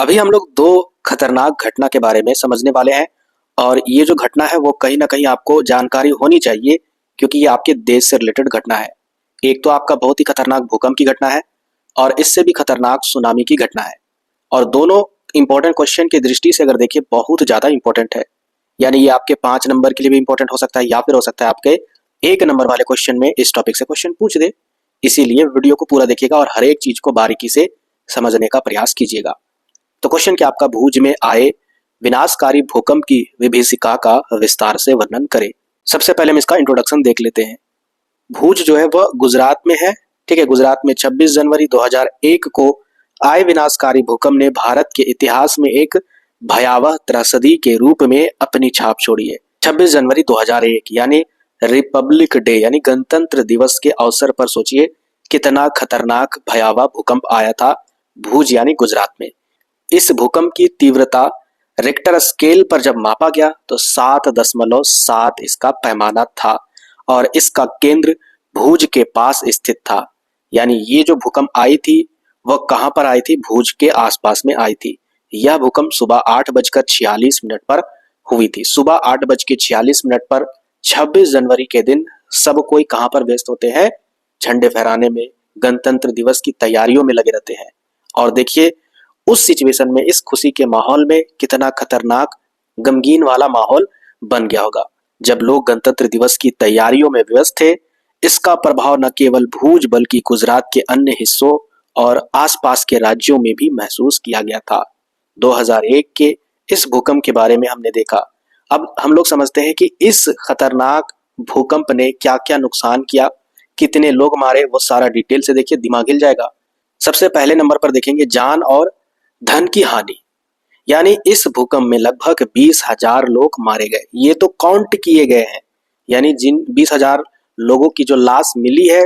अभी हम लोग दो खतरनाक घटना के बारे में समझने वाले हैं और ये जो घटना है वो कहीं ना कहीं आपको जानकारी होनी चाहिए क्योंकि ये आपके देश से रिलेटेड घटना है। एक तो आपका बहुत ही खतरनाक भूकंप की घटना है और इससे भी खतरनाक सुनामी की घटना है और दोनों इंपॉर्टेंट क्वेश्चन की दृष्टि से अगर देखिए बहुत ज़्यादा इंपॉर्टेंट है। यानी ये आपके 5 नंबर के लिए भी इंपॉर्टेंट हो सकता है या फिर हो सकता है आपके 1 नंबर वाले क्वेश्चन में इस टॉपिक से क्वेश्चन पूछ दे। इसीलिए वीडियो को पूरा देखिएगा और हर एक चीज़ को बारीकी से समझने का प्रयास कीजिएगा। तो क्वेश्चन क्या आपका, भुज में आए विनाशकारी भूकंप की विभीषिका का विस्तार से वर्णन करें। सबसे पहले हम इसका इंट्रोडक्शन देख लेते हैं। भुज जो है वह गुजरात में है। ठीक है, गुजरात में 26 जनवरी 2001 को आए विनाशकारी भूकंप ने भारत के इतिहास में एक भयावह त्रसदी के रूप में अपनी छाप छोड़ी है। 26 जनवरी 2001 यानी रिपब्लिक डे यानी गणतंत्र दिवस के अवसर पर सोचिए कितना खतरनाक भयावह भूकंप आया था भुज यानी गुजरात में। इस भूकंप की तीव्रता रिक्टर स्केल पर जब मापा गया तो 7.7 इसका पैमाना था और इसका केंद्र भुज के पास स्थित था। यानी ये जो भूकंप आई थी वह कहां पर आई थी? भुज के आसपास में आई थी। यह भूकंप सुबह 8:46 पर हुई थी। सुबह 8:46 पर 26 जनवरी के दिन सब कोई कहां पर व्यस्त होते हैं? झंडे फहराने में, गणतंत्र दिवस की तैयारियों में लगे रहते हैं। और देखिए उस सिचुएशन में, इस खुशी के माहौल में कितना खतरनाक गमगीन वाला माहौल बन गया होगा जब लोग गणतंत्र दिवस की तैयारियों में व्यस्त थे। इसका प्रभाव न केवल भुज बल्कि गुजरात के अन्य हिस्सों और आसपास के राज्यों में भी महसूस किया गया था। 2001 के इस भूकंप के बारे में हमने देखा। अब हम लोग समझते हैं कि इस खतरनाक भूकंप ने क्या क्या नुकसान किया, कितने लोग मारे, वो सारा डिटेल से देखिए, दिमाग हिल जाएगा। सबसे पहले नंबर पर देखेंगे जान और धन की हानि। यानी इस भूकंप में लगभग 20,000 लोग मारे गए। ये तो काउंट किए गए हैं, यानी जिन 20,000 लोगों की जो लाश मिली है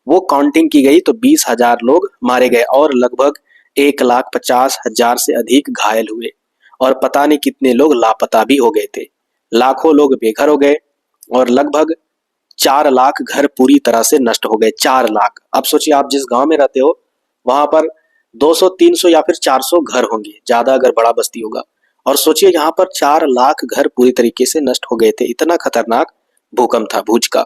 वो काउंटिंग की गई तो 20,000 लोग मारे गए और लगभग 1,50,000 से अधिक घायल हुए और पता नहीं कितने लोग लापता भी हो गए थे। लाखों लोग बेघर हो गए और लगभग 4 लाख घर पूरी तरह से नष्ट हो गए। 4 लाख। अब सोचिए आप जिस गांव में रहते हो वहां पर 200, 300 या फिर 400 घर होंगे, ज्यादा अगर बड़ा बस्ती होगा। और सोचिए यहाँ पर 4 लाख घर पूरी तरीके से नष्ट हो गए थे। इतना खतरनाक भूकंप था भुज का।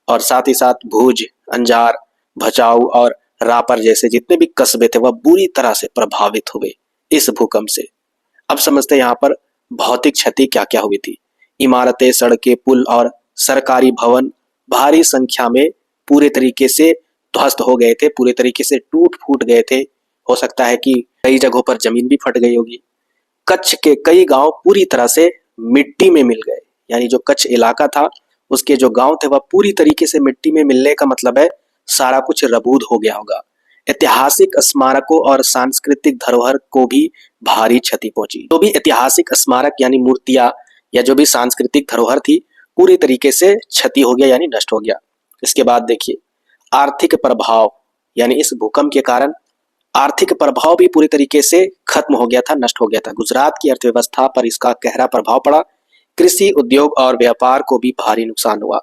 और साथ ही साथ भुज, अंजार, भचाऊ और रापर जैसे जितने भी कस्बे थे वह बुरी तरह से प्रभावित हुए इस भूकंप से। अब समझते हैं यहाँ पर भौतिक क्षति क्या क्या हुई थी। इमारतें, सड़कें, पुल और सरकारी भवन भारी संख्या में पूरे तरीके से ध्वस्त हो गए थे, पूरे तरीके से टूट फूट गए थे। हो सकता है कि कई जगहों पर जमीन भी फट गई होगी। कच्छ के कई गांव पूरी तरह से मिट्टी में मिल गए। यानी जो कच्छ इलाका था उसके जो गांव थे वह पूरी तरीके से मिट्टी में मिलने का मतलब है सारा कुछ रबूद हो गया होगा। ऐतिहासिक स्मारकों और सांस्कृतिक धरोहर को भी भारी क्षति पहुंची। जो भी ऐतिहासिक स्मारक यानी मूर्तियां या जो भी सांस्कृतिक धरोहर थी पूरी तरीके से क्षति हो गया यानी नष्ट हो गया। इसके बाद देखिए आर्थिक प्रभाव, यानी इस भूकंप के कारण आर्थिक प्रभाव भी पूरी तरीके से खत्म हो गया था, नष्ट हो गया था। गुजरात की अर्थव्यवस्था पर इसका गहरा प्रभाव पड़ा। कृषि, उद्योग और व्यापार को भी भारी नुकसान हुआ।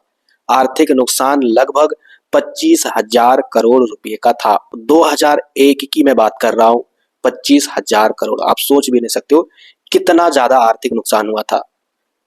आर्थिक नुकसान लगभग 25,000 करोड़ रुपए का था। 2001 की मैं बात कर रहा हूँ, 25,000 करोड़। आप सोच भी नहीं सकते हो कितना ज्यादा आर्थिक नुकसान हुआ था।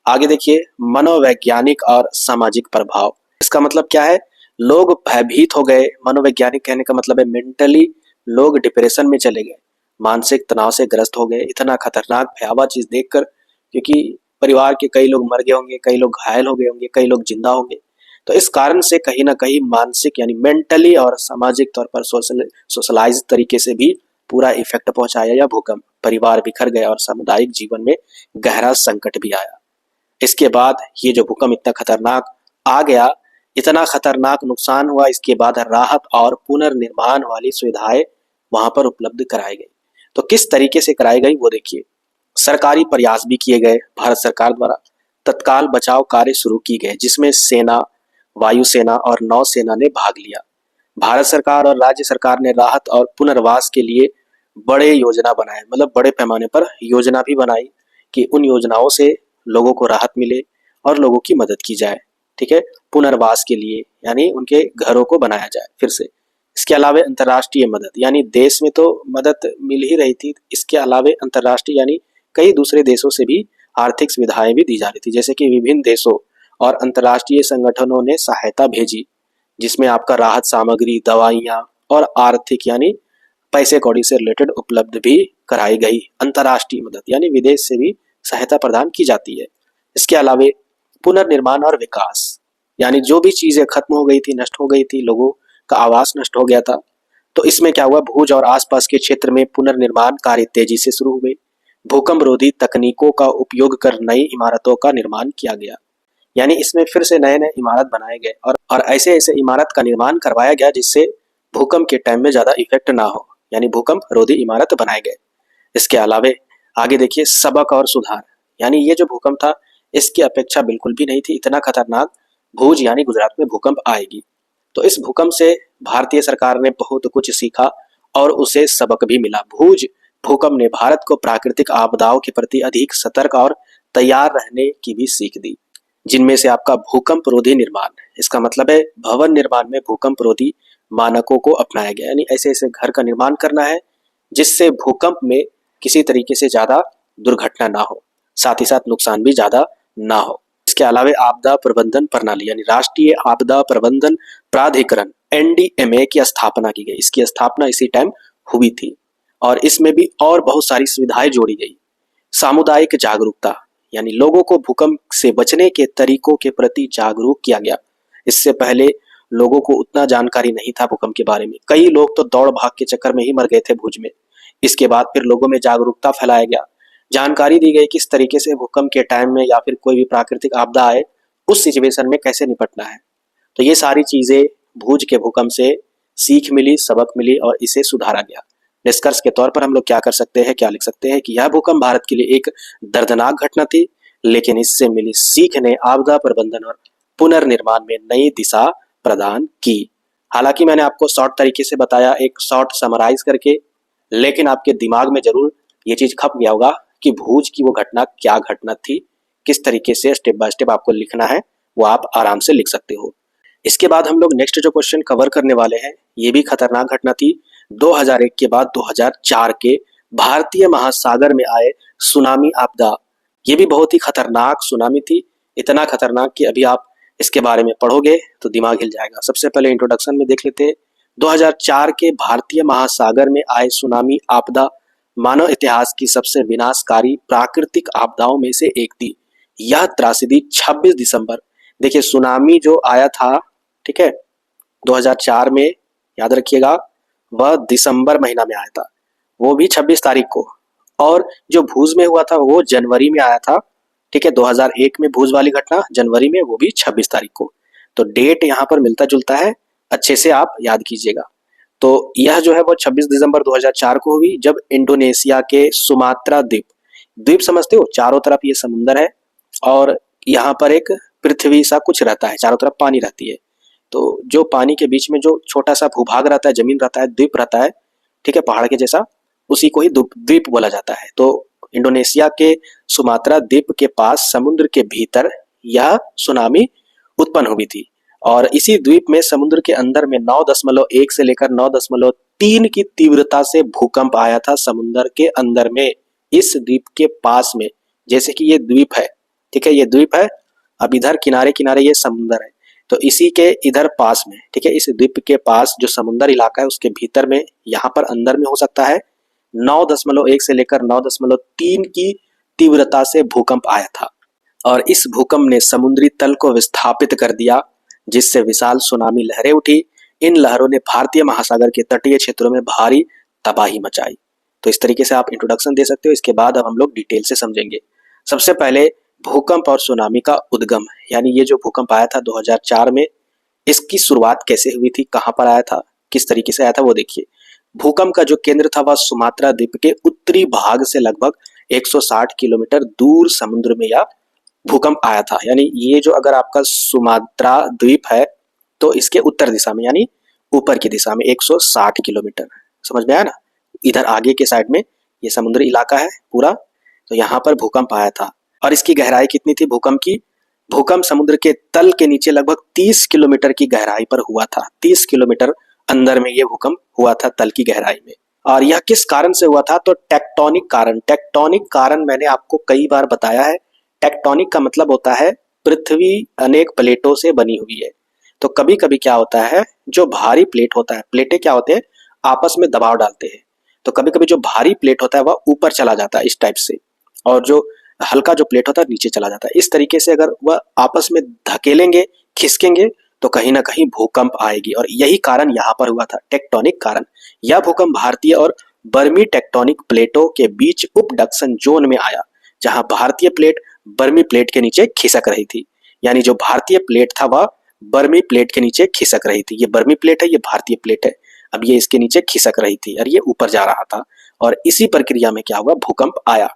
आगे देखिए मनोवैज्ञानिक और सामाजिक प्रभाव। इसका मतलब क्या है? लोग भयभीत हो गए। मनोवैज्ञानिक कहने का मतलब है मेंटली लोग डिप्रेशन में चले गए, मानसिक तनाव से ग्रस्त हो गए इतना खतरनाक भयावह चीज देखकर। क्योंकि परिवार के कई लोग मर गए होंगे, कई लोग घायल हो गए होंगे, कई लोग जिंदा होंगे। तो इस कारण से कहीं ना कहीं मानसिक यानी मेंटली और सामाजिक तौर पर सोशलाइज तरीके से भी पूरा इफेक्ट पहुंचाया यह भूकंप। परिवार बिखर गए और सामुदायिक जीवन में गहरा संकट भी आया। इसके बाद ये जो भूकंप इतना खतरनाक आ गया, इतना खतरनाक नुकसान हुआ, इसके बाद राहत और पुनर्निर्माण वाली सुविधाएं वहां पर उपलब्ध कराई गई। तो किस तरीके से कराई गई वो देखिए। सरकारी प्रयास भी किए गए। भारत सरकार द्वारा तत्काल बचाव कार्य शुरू की गए जिसमें सेना, वायुसेना और नौसेना ने भाग लिया। भारत सरकार और राज्य सरकार ने राहत और पुनर्वास के लिए बड़े योजना बनाए, मतलब बड़े पैमाने पर योजना भी बनाई कि उन योजनाओं से लोगों को राहत मिले और लोगों की मदद की जाए। ठीक है, पुनर्वास के लिए यानी उनके घरों को बनाया जाए फिर से। इसके अलावे अंतर्राष्ट्रीय मदद, यानी देश में तो मदद मिल ही रही थी, इसके अलावे अंतर्राष्ट्रीय यानी कई दूसरे देशों से भी आर्थिक सुविधाएं भी दी जा रही थी, जैसे कि विभिन्न देशों और अंतर्राष्ट्रीय संगठनों ने सहायता भेजी, जिसमें आपका राहत सामग्री, दवाइयाँ और आर्थिक यानी पैसे कौड़ी से रिलेटेड उपलब्ध भी कराई गई। अंतर्राष्ट्रीय मदद यानी विदेश से भी सहायता प्रदान की जाती है। इसके अलावे पुनर्निर्माण और विकास, यानी जो भी चीजें खत्म हो गई थी, नष्ट हो गई थी, लोगों का आवास नष्ट हो गया था, तो इसमें क्या हुआ, भूज और आसपास के क्षेत्र में पुनर्निर्माण कार्य तेजी से शुरू हुए। भूकंप रोधी तकनीकों का उपयोग कर नई इमारतों का निर्माण किया गया, यानी इसमें फिर से नए नए इमारत बनाए गए और ऐसे ऐसे इमारत का निर्माण करवाया गया जिससे भूकंप के टाइम में ज्यादा इफेक्ट ना हो, यानी भूकंप रोधी इमारत बनाए गए। इसके अलावे आगे देखिए, सबक और सुधार, यानी ये जो भूकंप था इसकी अपेक्षा बिल्कुल भी नहीं थी इतना खतरनाक भूज यानी गुजरात में भूकंप आएगी। तो इस भूकंप से भारतीय सरकार ने बहुत कुछ सीखा और उसे सबक भी मिला। भूज भूकंप ने भारत को प्राकृतिक आपदाओं के प्रति अधिक सतर्क और तैयार रहने की भी सीख दी, जिनमें से आपका भूकंप रोधी निर्माण, इसका मतलब है भवन निर्माण में भूकंप रोधी मानकों को अपनाया गया, यानी ऐसे ऐसे घर का निर्माण करना है जिससे भूकंप में किसी तरीके से ज्यादा दुर्घटना ना हो, साथ ही साथ नुकसान भी ज्यादा ना हो। इसके अलावा आपदा प्रबंधन प्रणाली यानी राष्ट्रीय आपदा प्रबंधन प्राधिकरण एनडीएमए की स्थापना की गई। इसकी स्थापना इसी टाइम हुई थी और इसमें भी और बहुत सारी सुविधाएं जोड़ी गई। सामुदायिक जागरूकता, यानी लोगों को भूकंप से बचने के तरीकों के प्रति जागरूक किया गया। इससे पहले लोगों को उतना जानकारी नहीं था भूकंप के बारे में, कई लोग तो दौड़ भाग के चक्कर में ही मर गए थे भुज में। इसके बाद फिर लोगों में जागरूकता फैलाया गया, जानकारी दी गई किस तरीके से भूकंप के टाइम में या फिर कोई भी प्राकृतिक आपदा आए उस सिचुएशन में कैसे निपटना है। तो ये सारी चीजें भुज के भूकंप से सीख मिली, सबक मिली और इसे सुधारा गया। निष्कर्ष के तौर पर हम लोग क्या कर सकते हैं, क्या लिख सकते हैं कि यह भूकंप भारत के लिए एक दर्दनाक घटना थी, लेकिन इससे मिली सीख ने आपदा प्रबंधन और पुनर्निर्माण में नई दिशा प्रदान की। हालांकि मैंने आपको शॉर्ट तरीके से बताया, एक शॉर्ट समराइज करके, लेकिन आपके दिमाग में जरूर ये चीज खप गया होगा कि भूज की वो घटना क्या घटना थी, किस तरीके से स्टेप बाय स्टेप आपको लिखना है वो आप आराम से लिख सकते हो। इसके बाद हम लोग नेक्स्ट जो क्वेश्चन कवर करने वाले हैं ये भी खतरनाक घटना थी। 2001 के बाद 2004 के भारतीय महासागर में आए सुनामी आपदा। ये भी बहुत ही खतरनाक सुनामी थी, इतना खतरनाक कि अभी आप इसके बारे में पढ़ोगे तो दिमाग हिल जाएगा। सबसे पहले इंट्रोडक्शन में देख लेते हैं। 2004 के भारतीय महासागर में आए सुनामी आपदा मानव इतिहास की सबसे विनाशकारी प्राकृतिक आपदाओं में से एक थी। यह त्रासदी 26 दिसंबर, देखिए सुनामी जो आया था, ठीक है, 2004 में, याद रखिएगा वह दिसंबर महीना में आया था, वो भी 26 तारीख को, और जो भूज में हुआ था वो जनवरी में आया था, ठीक है, 2001 में भूज वाली घटना जनवरी में, वो भी 26 तारीख को। तो डेट यहाँ पर मिलता जुलता है, अच्छे से आप याद कीजिएगा। तो यह जो है वो 26 दिसंबर 2004 को हुई, जब इंडोनेशिया के सुमात्रा द्वीप, द्वीप समझते हो, चारों तरफ ये समुंदर है और यहाँ पर एक पृथ्वी सा कुछ रहता है, चारों तरफ पानी रहती है, तो जो पानी के बीच में जो छोटा सा भूभाग रहता है, जमीन रहता है, द्वीप रहता है, ठीक है, पहाड़ के जैसा, उसी को ही द्वीप बोला जाता है। तो इंडोनेशिया के सुमात्रा द्वीप के पास समुद्र के भीतर यह सुनामी उत्पन्न हुई थी और इसी द्वीप में समुद्र के अंदर में 9.1 से लेकर 9.3 की तीव्रता से भूकंप आया था समुद्र के अंदर में, इस द्वीप के पास में। जैसे कि ये द्वीप है, ठीक है, ये द्वीप है, अब इधर किनारे किनारे ये समुद्र है, तो इसी के इधर पास में, ठीक है, इस द्वीप के पास जो समुद्र इलाका है उसके भीतर में, यहाँ पर अंदर में हो सकता है 9.1 से लेकर 9.3 की तीव्रता से भूकंप आया था और इस भूकंप ने समुद्री तल को विस्थापित कर दिया, जिससे विशाल सुनामी लहरें उठी। इन लहरों ने भारतीय महासागर के तटीय क्षेत्रों में भारी तबाही मचाई। तो इस तरीके से आप इंट्रोडक्शन दे सकते हो। इसके बाद अब हम लोग डिटेल से समझेंगे। सबसे पहले भूकंप और सुनामी का उद्गम, यानी ये जो भूकंप आया था 2004 में, इसकी शुरुआत कैसे हुई थी, कहाँ पर आया था, किस तरीके से आया था, वो देखिए। भूकंप का जो केंद्र था वह सुमात्रा द्वीप के उत्तरी भाग से लगभग 160 किलोमीटर दूर समुद्र में यह भूकंप आया था। यानी ये जो अगर आपका सुमात्रा द्वीप है तो इसके उत्तर दिशा में, यानी ऊपर की दिशा में 160 किलोमीटर, समझ में आया ना, इधर आगे के साइड में ये समुद्री इलाका है पूरा, तो यहाँ पर भूकंप आया था। और इसकी गहराई कितनी थी भूकंप की, भूकंप समुद्र के तल के नीचे लगभग 30 किलोमीटर की गहराई पर हुआ था, 30 किलोमीटर अंदर में ये भूकंप हुआ था, तल की गहराई में। और यह किस कारण से हुआ था? तो टेक्टोनिक कारण। टेक्टोनिक कारण मैंने आपको कई बार बताया है। टेक्टोनिक का मतलब होता है पृथ्वी अनेक प्लेटों से बनी हुई है। तो कभी कभी क्या होता है, जो भारी प्लेट होता है, प्लेटें क्या होते हैं, आपस में दबाव डालते हैं। तो कभी कभी जो भारी प्लेट होता है वह ऊपर चला जाता है इस टाइप से, और जो हल्का जो प्लेट होता है नीचे चला जाता है। इस तरीके से अगर वह आपस में धकेलेंगे, खिसकेंगे, तो कहीं ना कहीं भूकंप आएगी। और यही कारण यहाँ पर हुआ था, टेक्टोनिक कारण। यह भूकंप भारतीय और बर्मी टेक्टोनिक प्लेटों के बीच उपडक्शन जोन में आया, जहां भारतीय प्लेट बर्मी प्लेट के नीचे खिसक रही थी। यानी जो भारतीय प्लेट था वह बर्मी प्लेट के नीचे खिसक रही थी। ये बर्मी प्लेट है, ये भारतीय प्लेट है। अब ये इसके नीचे खिसक रही थी और ये ऊपर जा रहा था, और इसी प्रक्रिया में क्या हुआ, भूकंप आया।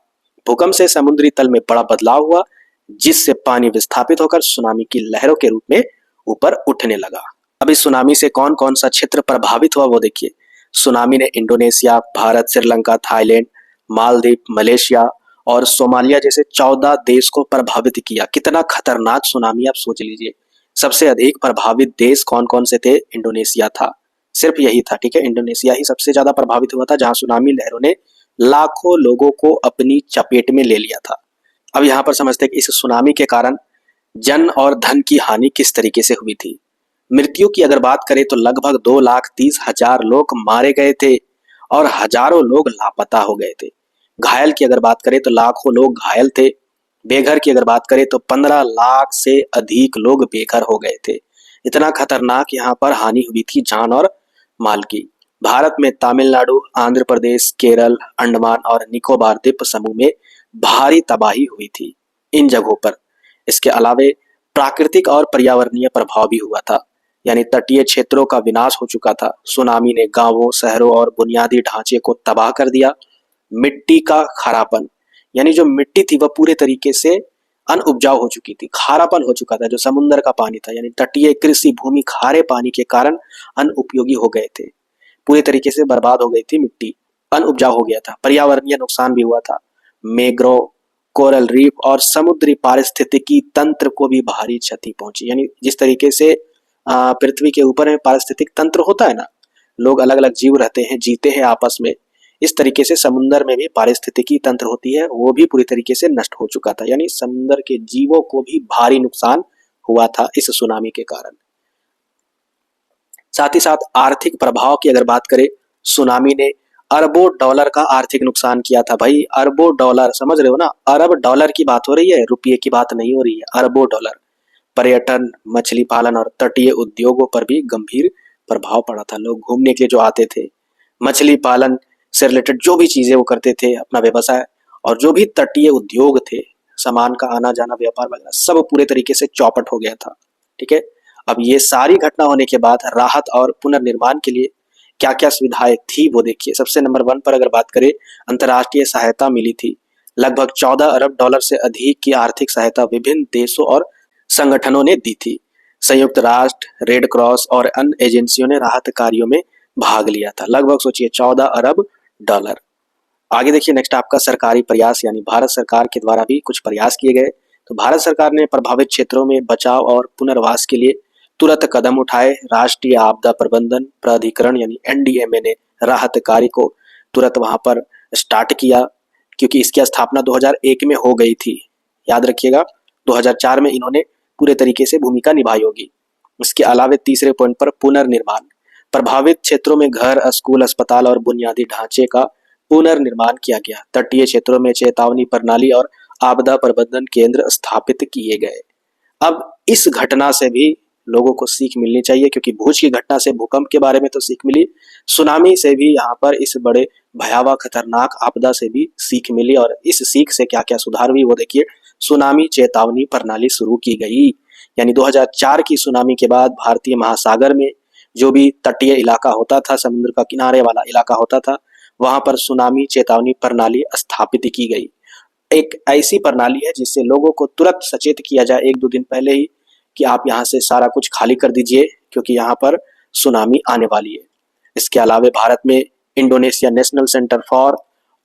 भूकंप से समुद्री तल में बड़ा बदलाव हुआ, जिससे पानी विस्थापित होकर सुनामी की लहरों के रूप में ऊपर उठने लगा। अब इस सुनामी से कौन कौन सा क्षेत्र प्रभावित हुआ वो देखिए। सुनामी ने Indonesia, Bharat, Sri Lanka, Thailand, Maldives, Malaysia और सोमालिया जैसे 14 देश को प्रभावित किया। कितना खतरनाक सुनामी, आप सोच लीजिए। सबसे अधिक प्रभावित देश कौन कौन से थे? इंडोनेशिया था, सिर्फ यही था, ठीक है। इंडोनेशिया ही सबसे ज्यादा प्रभावित हुआ था, जहां सुनामी लहरों ने लाखों लोगों को अपनी चपेट में ले लिया था। अब यहाँ पर समझते हैं कि इस सुनामी के कारण जन और धन की हानि किस तरीके से हुई थी। मृत्यु की अगर बात करें तो लगभग 2,30,000 लोग मारे गए थे और हजारों लोग लापता हो गए थे। घायल की अगर बात करें तो लाखों लोग घायल थे। बेघर की अगर बात करें तो 15 लाख से अधिक लोग बेघर हो गए थे। इतना खतरनाक यहाँ पर हानि हुई थी जान और माल की। भारत में तमिलनाडु, आंध्र प्रदेश, केरल, अंडमान और निकोबार द्वीप समूह में भारी तबाही हुई थी इन जगहों पर। इसके अलावे प्राकृतिक और पर्यावरणीय प्रभाव भी हुआ था, यानी तटीय क्षेत्रों का विनाश हो चुका था। सुनामी ने गांवों, शहरों और बुनियादी ढांचे को तबाह कर दिया। मिट्टी का खारापन, यानी जो मिट्टी थी वह पूरे तरीके से अनउपजाऊ हो चुकी थी, खारापन हो चुका था। जो समुद्र का पानी था, यानी तटीय कृषि भूमि खारे पानी के कारण अनुपयोगी हो गए थे, पूरे तरीके से बर्बाद हो गई थी मिट्टी, अनउपजाऊ हो गया था। पर्यावरणीय नुकसान भी हुआ था। मैंग्रोव, कोरल रीफ और समुद्री पारिस्थितिकी तंत्र को भी भारी क्षति पहुंची। यानी जिस तरीके से पृथ्वी के ऊपर में पारिस्थितिक तंत्र होता है ना, लोग अलग अलग जीव रहते हैं, जीते हैं आपस में, इस तरीके से समुद्र में भी पारिस्थितिकी तंत्र होती है, वो भी पूरी तरीके से नष्ट हो चुका था। यानी समुद्र के जीवों को भी भारी नुकसान हुआ था इस सुनामी के कारण। साथ ही साथ आर्थिक प्रभाव की अगर बात करें, सुनामी ने अरबों डॉलर का आर्थिक नुकसान किया था। भाई अरबों डॉलर, समझ रहे हो ना, अरब डॉलर की बात हो रही है, रुपये की बात नहीं हो रही है, अरबों डॉलर। पर्यटन, मछली पालन और तटीय उद्योगों पर भी गंभीर प्रभाव पड़ा था। लोग घूमने के लिए जो आते थे, मछली पालन से रिलेटेड जो भी चीजें वो करते थे, अपना व्यवसाय, और जो भी तटीय उद्योग थे, सामान का आना जाना, व्यापार वगैरह, सब पूरे तरीके से चौपट हो गया था, ठीक है। अब ये सारी घटना होने के बाद राहत और पुनर्निर्माण के लिए क्या क्या सुविधाएं थी वो देखिए। सबसे नंबर 1 पर अगर बात करें, अंतर्राष्ट्रीय सहायता मिली थी। लगभग 14 अरब डॉलर से अधिक की आर्थिक सहायता विभिन्न देशों और संगठनों ने दी थी। संयुक्त राष्ट्र, रेड क्रॉस और अन्य एजेंसियों ने राहत कार्यों में भाग लिया था। लगभग सोचिए 14 अरब डॉलर। आगे देखिए नेक्स्ट आपका सरकारी प्रयास, यानी भारत सरकार के द्वारा भी कुछ प्रयास किए गए। तो भारत सरकार ने प्रभावित क्षेत्रों में बचाव और पुनर्वास के लिए तुरंत कदम उठाए। राष्ट्रीय आपदा प्रबंधन प्राधिकरण यानी एनडीएमए ने राहत कार्य को तुरंत वहां पर स्टार्ट किया, क्योंकि इसकी स्थापना 2001 में हो गई थी। याद रखिएगा 2004 में इन्होंने पूरे तरीके से भूमिका निभाई होगी। इसके अलावे तीसरे पॉइंट पर पुनर्निर्माण, प्रभावित क्षेत्रों में घर, स्कूल, अस्पताल और बुनियादी ढांचे का पुनर्निर्माण किया गया। तटीय क्षेत्रों में चेतावनी प्रणाली और आपदा प्रबंधन केंद्र स्थापित किए गए। अब इस घटना से भी लोगों को सीख मिलनी चाहिए, क्योंकि भूज की घटना से, भूकंप के बारे में तो सीख मिली, सुनामी से भी यहाँ पर इस बड़े भयावह खतरनाक आपदा से भी सीख मिली। और इस सीख से क्या क्या सुधार हुई वो देखिए। सुनामी चेतावनी प्रणाली शुरू की गई, यानी 2004 की सुनामी के बाद भारतीय महासागर में जो भी तटीय इलाका होता था, समुद्र का किनारे वाला इलाका होता था, वहां पर सुनामी चेतावनी प्रणाली स्थापित की गई। एक ऐसी प्रणाली है जिससे लोगों को तुरंत सचेत किया जाए 1-2 दिन पहले ही कि आप यहाँ से सारा कुछ खाली कर दीजिए, क्योंकि यहाँ पर सुनामी आने वाली है। इसके अलावा भारत में Indonesia national centre for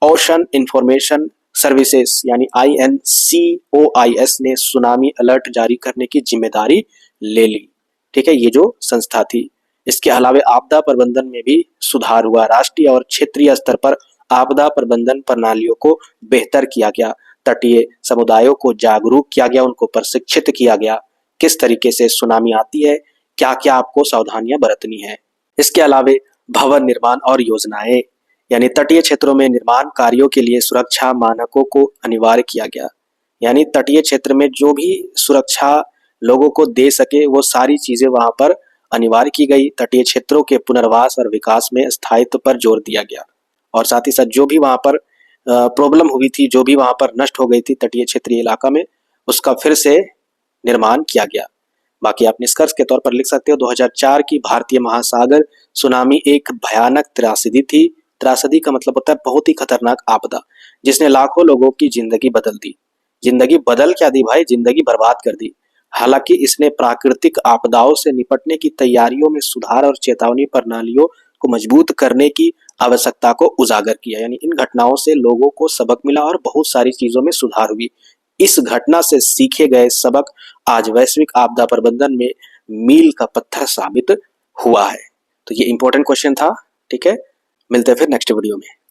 ocean information services यानी INCOIS ने सुनामी अलर्ट जारी करने की जिम्मेदारी ले ली, ठीक है। ये जो संस्था थी, इसके अलावा आपदा प्रबंधन में भी सुधार हुआ। राष्ट्रीय और क्षेत्रीय स्तर पर आपदा प्रबंधन प्रणालियों को बेहतर किया गया। तटीय समुदायों को जागरूक किया गया, उनको प्रशिक्षित किया गया किस तरीके से सुनामी आती है, क्या क्या आपको सावधानियां बरतनी है। इसके अलावा भवन निर्माण और योजनाएं, यानी तटीय क्षेत्रों में निर्माण कार्यों के लिए सुरक्षा मानकों को अनिवार्य किया गया। यानी तटीय क्षेत्र में जो भी सुरक्षा लोगों को दे सके वो सारी चीजें वहां पर अनिवार्य की गई। तटीय क्षेत्रों के पुनर्वास और विकास में स्थायित्व पर जोर दिया गया और साथ ही साथ जो भी वहां पर प्रॉब्लम हुई थी, जो भी वहां पर नष्ट हो गई थी तटीय क्षेत्रीय इलाका में, उसका फिर से निर्माण किया गया। बाकी आप निष्कर्ष के तौर पर लिख सकते हो 2004 की भारतीय महासागर सुनामी एक भयानक त्रासदी थी। त्रासदी का मतलब होता है बहुत ही खतरनाक आपदा, जिसने लाखों लोगों की जिंदगी बदल दी। जिंदगी बदल क्या दी भाई, जिंदगी बर्बाद कर दी। हालांकि इसने प्राकृतिक आपदाओं से निपटने की तैयारियों में सुधार और चेतावनी प्रणालियों को मजबूत करने की आवश्यकता को उजागर किया। यानी इन घटनाओं से लोगों को सबक मिला और बहुत सारी चीजों में सुधार हुई। इस घटना से सीखे गए सबक आज वैश्विक आपदा प्रबंधन में मील का पत्थर साबित हुआ है। तो ये इंपॉर्टेंट क्वेश्चन था। ठीक है, मिलते हैं फिर नेक्स्ट वीडियो में।